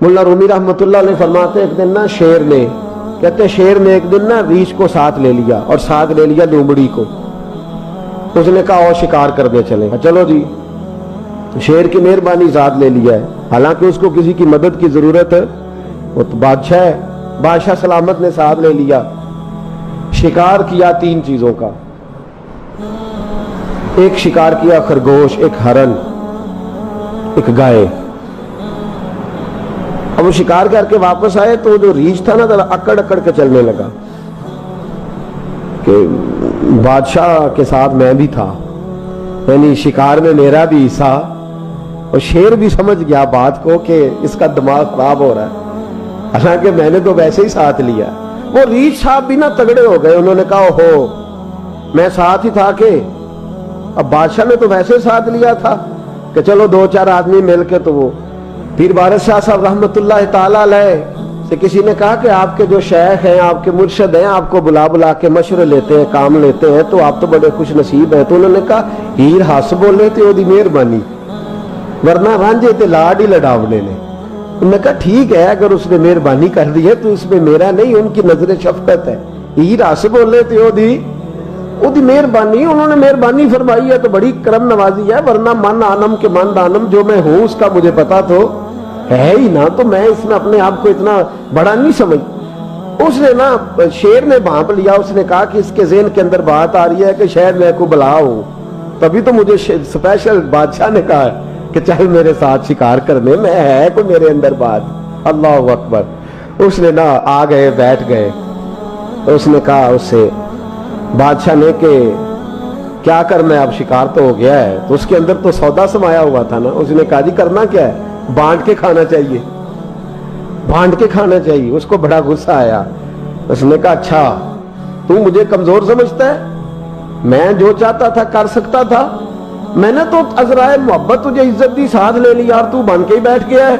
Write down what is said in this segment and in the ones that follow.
ملا رومی رحمۃ اللہ علیہ فرماتے ہیں ایک دن نا شیر نے، کہتے ہیں شیر نے ایک دن نا ریچھ کو ساتھ لے لیا اور ساتھ لے لیا لومڑی کو. اس نے کہا اور شکار کرنے چلے. چلو جی، شیر کی مہربانی ذات لے لیا ہے، حالانکہ اس کو کسی کی مدد کی ضرورت ہے، وہ تو بادشاہ ہے. بادشاہ سلامت نے ساتھ لے لیا. شکار کیا 3 چیزوں کا. ایک شکار کیا خرگوش، ایک ہرن، ایک گائے. اب وہ شکار کر کے واپس آئے تو جو ریچھ تھا نا ذرا اکڑ اکڑ کے چلنے لگا کہ بادشاہ کے ساتھ میں بھی تھا، یعنی شکار میں میرا بھی حصہ. اور شیر بھی سمجھ گیا بات کو کہ اس کا دماغ خراب ہو رہا ہے، حالانکہ میں نے تو ویسے ہی ساتھ لیا. وہ ریچھ صاحب بھی نا تگڑے ہو گئے. انہوں نے کہا ہو میں ساتھ ہی تھا کہ اب بادشاہ نے تو ویسے ساتھ لیا تھا کہ چلو 2-4 آدمی مل کے. تو وہ پیر بارش شاہ صاحب رحمۃ اللہ تعالی علیہ سے کسی نے کہا کہ آپ کے جو شیخ ہیں، آپ کے مرشد ہیں، آپ کو بلا بلا کے مشورے لیتے ہیں، کام لیتے ہیں، تو آپ تو بڑے خوش نصیب ہیں. تو انہوں نے کہا ہیر ہس بولے تے دی مہربانی، ورنہ رانجے تے لاڈ ہی لڈاونے نے. انہوں نے کہا ٹھیک ہے، اگر اس نے مہربانی کر دی ہے تو اس میں میرا نہیں، ان کی نظر شفقت ہے. ہیر ہس بولے تے او دی مہربانی، انہوں نے مہربانی فرمائی ہے تو بڑی کرم نوازی ہے، ورنہ من آنم کے من دانم، جو میں ہوں اس کا مجھے پتا تو ہے ہی نا، تو میں اس میں اپنے آپ کو اتنا بڑا نہیں سمجھ. اس نے نا شیر نے بھانپ لیا. اس نے کہا کہ اس کے ذہن کے اندر بات آ رہی ہے کہ شاید میں کو بلا ہوں، تبھی تو مجھے اسپیشل بادشاہ نے کہا کہ چل میرے ساتھ شکار کرنے میں، ہے کوئی میرے اندر بات. اللہ اکبر. اس نے نا آ گئے، بیٹھ گئے. اس نے کہا اس سے بادشاہ نے کہ کیا کرنا ہے، اب شکار تو ہو گیا ہے. تو اس کے اندر تو سودا سمایا ہوا تھا نا. اس نے کہا جی کرنا کیا ہے، بانٹ کے کھانا چاہیے، بانٹ کے کھانا چاہیے. اس کو بڑا غصہ آیا. اس نے کہا اچھا تو مجھے کمزور سمجھتا ہے، میں جو چاہتا تھا کر سکتا تھا، میں نے تو عذرائے محبت تجھے عزت دی، ساتھ لے لی، یار تو بن کے ہی بیٹھ گیا ہے.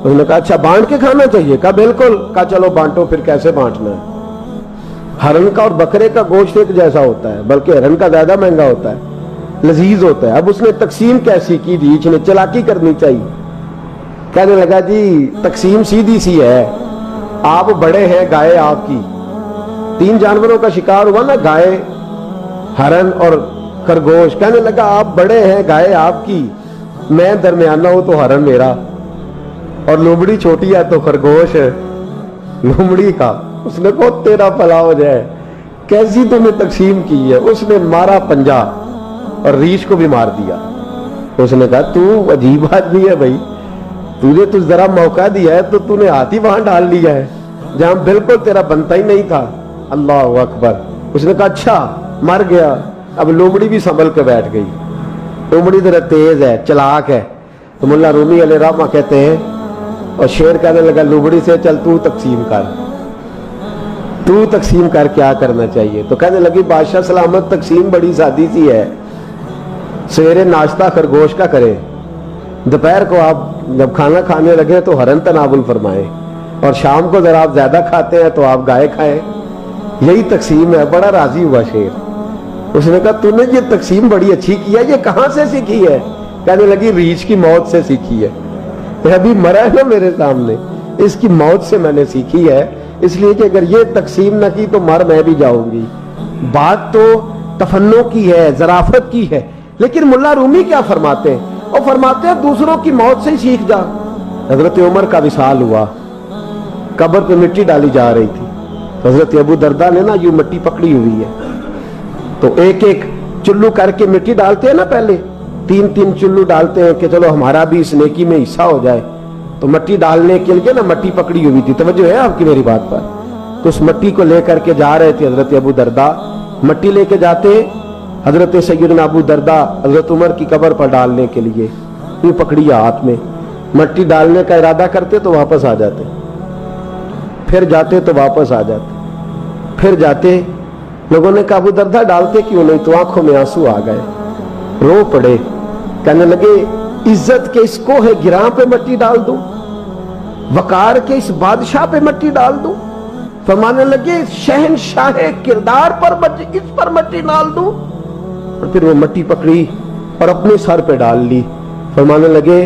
اس نے کہا اچھا بانٹ کے کھانا چاہیے. کہا بالکل. کہا چلو بانٹو. پھر کیسے بانٹنا ہے؟ ہرن کا اور بکرے کا گوشت ایک جیسا ہوتا ہے، بلکہ ہرن کا زیادہ مہنگا ہوتا ہے، لذیذ ہوتا ہے. اب اس نے تقسیم کیسی کی؟ ریچھ نے چلاکی کرنی چاہیے. کہنے لگا جی تقسیم سیدھی سی ہے، آپ بڑے ہیں، گائے آپ کی. 3 جانوروں کا شکار ہوا نا، گائے، ہرن اور خرگوش. کہنے لگا آپ بڑے ہیں، گائے آپ کی، میں درمیانہ ہوں تو ہرن میرا، اور لومڑی چھوٹی ہے تو خرگوش لومڑی کا. اس نے کہا تیرا بھلا ہو جائے، کیسی تم نے تقسیم کی ہے. اس نے مارا پنجا اور ریچھ کو بھی مار دیا. اس نے کہا تو عجیب آدمی ہے بھائی، تجھے تو ذرا موقع دیا ہے تو تو نے ہاتھ ہی وہاں ڈال لیا ہے جہاں بالکل تیرا بنتا ہی نہیں تھا. اللہ اکبر. اس نے کہا اچھا مر گیا. اب لومڑی بھی سنبھل کے بیٹھ گئی. لومڑی ذرا تیز ہے، چلاک ہے. تو ملا رومی علیہ رحمہ کہتے ہیں، اور شیر کہنے لگا لومڑی سے چل تو تقسیم کر، تو تقسیم کر کیا کرنا چاہیے. تو کہنے لگی بادشاہ سلامت تقسیم بڑی سادی سی ہے، سویرے ناشتہ خرگوش کا کرے، دوپہر کو آپ جب کھانا کھانے لگے تو ہرن تناول فرمائیں، اور شام کو ذرا آپ زیادہ کھاتے ہیں تو آپ گائے کھائیں. یہی تقسیم ہے. بڑا راضی ہوا شیر. اس نے کہا تو نے یہ تقسیم بڑی اچھی کی ہے، یہ کہاں سے سیکھی ہے؟ کہنے لگی ریچھ کی موت سے سیکھی ہے. ابھی مرا ہے نا میرے سامنے، اس کی موت سے میں نے سیکھی ہے، اس لیے کہ اگر یہ تقسیم نہ کی تو مر میں بھی جاؤں گی. بات تو تفنن کی ہے، ظرافت کی ہے. لیکن ملا رومی کیا فرماتے ہیں؟ وہ فرماتے ہیں دوسروں کی موت سے ہی سیکھ جا. حضرت عمر کا وصال ہوا، قبر پہ مٹی ڈالی جا رہی تھی. حضرت ابو دردہ نے نا یوں مٹی پکڑی ہوئی ہے، تو ایک ایک چلو کر کے مٹی ڈالتے ہیں نا، پہلے 3 چلو ڈالتے ہیں کہ چلو ہمارا بھی اس نیکی میں حصہ ہو جائے. تو مٹی ڈالنے کے لیے نا مٹی پکڑی ہوئی تھی. توجہ ہے آپ کی میری بات پر؟ تو اس مٹی کو لے کر کے جا رہے تھے حضرت ابو دردہ. مٹی لے کے جاتے حضرت سیدنا ابو دردہ حضرت عمر کی قبر پر ڈالنے کے لیے، یوں پکڑی ہاتھ میں، مٹی ڈالنے کا ارادہ کرتے تو واپس آ جاتے، پھر جاتے تو واپس آ جاتے، پھر جاتے. لوگوں نے کہا ابو دردہ ڈالتے کیوں نہیں؟ تو آنکھوں میں آنسو آ گئے، رو پڑے. کہنے لگے عزت کے اس کوہ گراں پہ مٹی ڈال دوں، وقار کے اس بادشاہ پہ مٹی ڈال دوں. فرمانے لگے شہنشاہ کردار پر اس پر مٹی ڈال دوں. اور پھر وہ مٹی پکڑی اور اپنے سر پہ ڈال لی. فرمانے لگے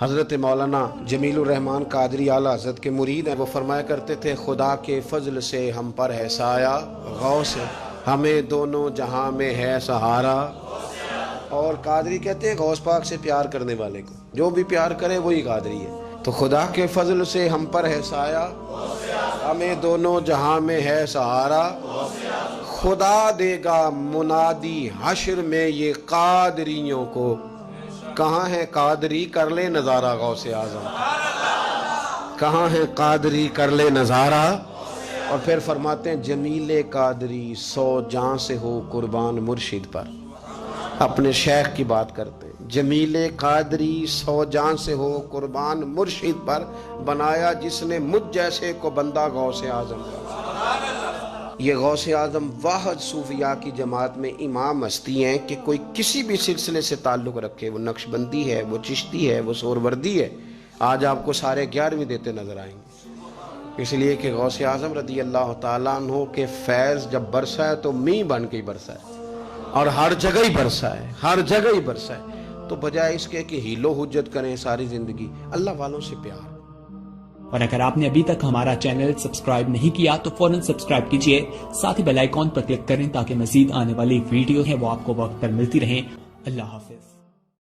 حضرت مولانا جمیل الرحمان قادری اعلیٰ حضرت کے مرید ہیں، وہ فرمایا کرتے تھے خدا کے فضل سے ہم پر ہے سایہ غوث ہے، ہمیں دونوں جہاں میں ہے سہارا. اور قادری کہتے ہیں غوث پاک سے پیار کرنے والے کو جو بھی پیار کرے وہی قادری ہے. تو خدا کے فضل سے ہم پر ہے سایہ، ہمیں دونوں جہاں میں ہے سہارا. خدا دے گا منادی حشر میں یہ قادریوں کو، کہاں ہے قادری کر لے نظارہ غوث اعظم، کہاں ہے قادری کر لے نظارہ. اور پھر فرماتے ہیں جمیل قادری 100 جاں سے ہو قربان مرشد پر. اپنے شیخ کی بات کرتے ہیں، جمیل قادری 100 جاں سے ہو قربان مرشد پر، بنایا جس نے مجھ جیسے کو بندہ غوث اعظم کا. یہ غوث اعظم واحد صوفیاء کی جماعت میں امام ہستی ہیں کہ کوئی کسی بھی سلسلے سے تعلق رکھے، وہ نقشبندی ہے، وہ چشتی ہے، وہ سہروردی ہے، آج آپ کو سارے 11ویں دیتے نظر آئیں گے. اس لیے کہ غوث اعظم رضی اللہ تعالیٰ عنہ کے فیض جب برسا ہے تو می بن کے ہی برسا ہے، اور ہر جگہ ہی برسا ہے، ہر جگہ ہی برسا ہے. تو بجائے اس کے کہ ہیلو حجت کریں ساری زندگی، اللہ والوں سے پیار. اور اگر آپ نے ابھی تک ہمارا چینل سبسکرائب نہیں کیا تو فوراً سبسکرائب کیجئے، ساتھ ہی بیل آئیکن پر کلک کریں تاکہ مزید آنے والی ویڈیو ہے وہ آپ کو وقت پر ملتی رہیں. اللہ حافظ.